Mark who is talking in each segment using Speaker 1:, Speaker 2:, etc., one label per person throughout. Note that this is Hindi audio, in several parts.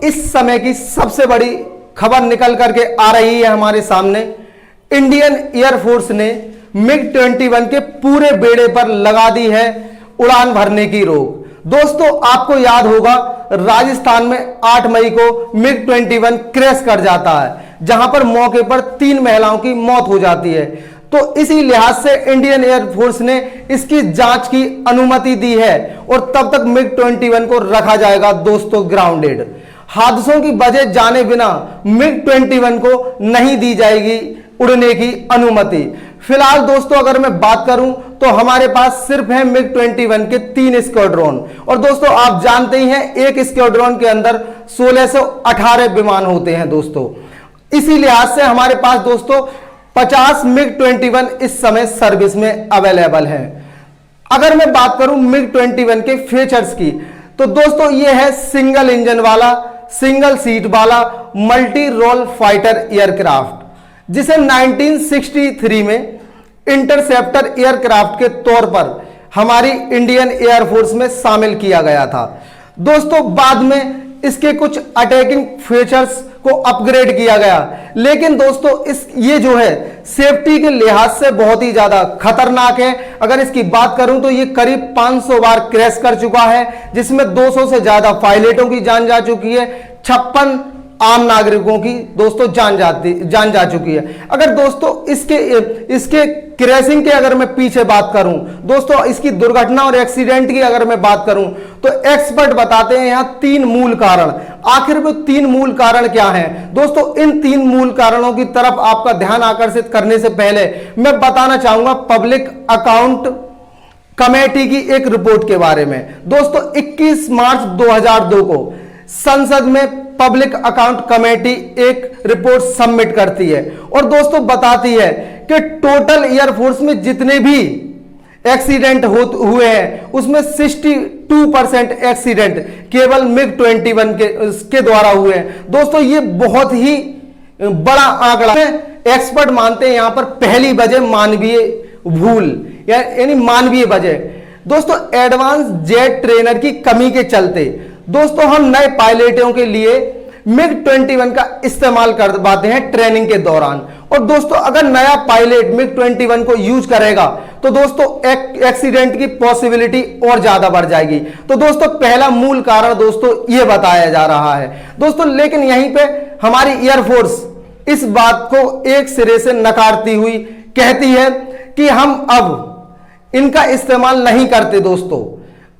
Speaker 1: इस समय की सबसे बड़ी खबर निकल करके आ रही है हमारे सामने। इंडियन एयरफोर्स ने MiG-21 के पूरे बेड़े पर लगा दी है उड़ान भरने की रोक। दोस्तों, आपको याद होगा राजस्थान में 8 मई को MiG-21 क्रैश कर जाता है, जहां पर मौके पर 3 महिलाओं की मौत हो जाती है। तो इसी लिहाज से इंडियन एयरफोर्स ने इसकी जांच की अनुमति दी है और तब तक MiG-21 को रखा जाएगा दोस्तों ग्राउंडेड। हादसों की वजह जाने बिना MiG-21 को नहीं दी जाएगी उड़ने की अनुमति। फिलहाल दोस्तों अगर मैं बात करूं तो हमारे पास सिर्फ है MiG-21 के 3 स्क्वाड्रन, और दोस्तों आप जानते ही हैं एक स्क्वाड्रन के अंदर 1618 विमान होते हैं दोस्तों। इसी लिहाज से हमारे पास दोस्तों 50 MiG-21 इस समय सर्विस में अवेलेबल है। अगर मैं बात करूं MiG-21 के फीचर्स की तो दोस्तों ये है सिंगल इंजन वाला, सिंगल सीट वाला मल्टी रोल फाइटर एयरक्राफ्ट, जिसे 1963 में इंटरसेप्टर एयरक्राफ्ट के तौर पर हमारी इंडियन एयरफोर्स में शामिल किया गया था। दोस्तों बाद में इसके कुछ अटैकिंग फीचर्स को अपग्रेड किया गया, लेकिन दोस्तों ये जो है सेफ्टी के लिहाज से बहुत ही ज्यादा खतरनाक है। अगर इसकी बात करूं तो ये करीब 500 बार क्रैश कर चुका है, जिसमें 200 से ज्यादा पायलटों की जान जा चुकी है, 56 आम नागरिकों की दोस्तों जान जा चुकी है। अगर दोस्तों इसके क्रैशिंग के अगर मैं पीछे बात करूं दोस्तों, इसकी दुर्घटना और एक्सीडेंट की अगर मैं बात करूं तो एक्सपर्ट बताते हैं यहां 3 मूल कारण। आखिर वो 3 मूल कारण क्या हैं दोस्तों? इन 3 मूल कारणों की तरफ आपका ध्यान आकर्षित करने से पहले मैं बताना चाहूंगा पब्लिक अकाउंट कमेटी की एक रिपोर्ट के बारे में। दोस्तों 21 मार्च 2002 को संसद में पब्लिक अकाउंट कमेटी एक रिपोर्ट सबमिट करती है और दोस्तों बताती है कि टोटल एयरफोर्स में जितने भी एक्सीडेंट हुए हैं उसमें 62% एक्सीडेंट केवल MiG-21 के द्वारा हुए हैं। दोस्तों ये बहुत ही बड़ा आंकड़ा है। एक्सपर्ट मानते हैं यहां पर पहली वजह मानवीय भूल यानी मानवीय वजह। दोस्तों एडवांस जेट ट्रेनर की कमी के चलते दोस्तों हम नए पायलटों के लिए MiG-21 का इस्तेमाल करवाते हैं ट्रेनिंग के दौरान, और दोस्तों अगर नया पायलट MiG-21 को यूज करेगा तो दोस्तों एक्सीडेंट की पॉसिबिलिटी और ज्यादा बढ़ जाएगी। तो दोस्तों पहला मूल कारण दोस्तों ये बताया जा रहा है दोस्तों। लेकिन यहीं पे हमारी एयरफोर्स इस बात को एक सिरे से नकारती हुई कहती है कि हम अब इनका इस्तेमाल नहीं करते दोस्तों,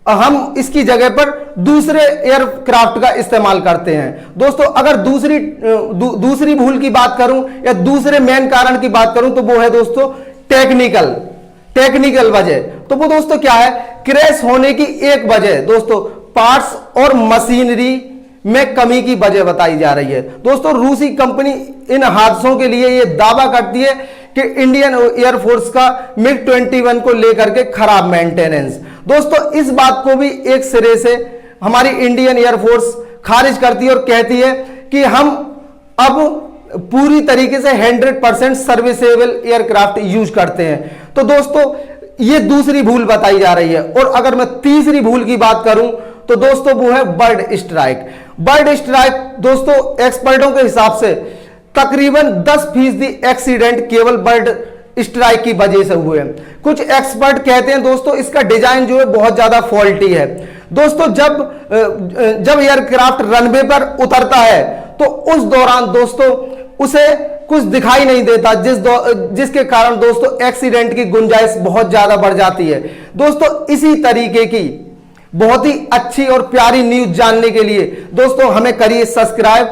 Speaker 1: हम इसकी जगह पर दूसरे एयरक्राफ्ट का इस्तेमाल करते हैं। दोस्तों अगर दूसरी भूल की बात करूं या दूसरे मेन कारण की बात करूं तो वो है दोस्तों टेक्निकल वजह। तो वो दोस्तों क्या है? क्रैश होने की एक वजह दोस्तों पार्ट्स और मशीनरी में कमी की वजह बताई जा रही है। दोस्तों रूसी कंपनी इन हादसों के लिए यह दावा करती है कि इंडियन एयरफोर्स का MiG-21 को लेकर के खराब मेंटेनेंस। दोस्तों इस बात को भी एक सिरे से हमारी इंडियन एयरफोर्स खारिज करती है और कहती है कि हम अब पूरी तरीके से 100% सर्विसेबल एयरक्राफ्ट यूज करते हैं। तो दोस्तों ये दूसरी भूल बताई जा रही है। और अगर मैं तीसरी भूल की बात करूं तो दोस्तों वो है बर्ड स्ट्राइक। बर्ड स्ट्राइक दोस्तों एक्सपर्टों के हिसाब से तकरीबन 10% एक्सीडेंट केवल बर्ड स्ट्राइक की वजह से हुए हैं। कुछ एक्सपर्ट कहते हैं दोस्तों इसका डिजाइन जो है बहुत ज्यादा फॉल्टी है। दोस्तों जब एयरक्राफ्ट रनवे पर उतरता है तो उस दौरान दोस्तों उसे कुछ दिखाई नहीं देता, जिसके कारण दोस्तों एक्सीडेंट की गुंजाइश बहुत ज्यादा बढ़ जाती है। दोस्तों इसी तरीके की बहुत ही अच्छी और प्यारी न्यूज जानने के लिए दोस्तों हमें करिए सब्सक्राइब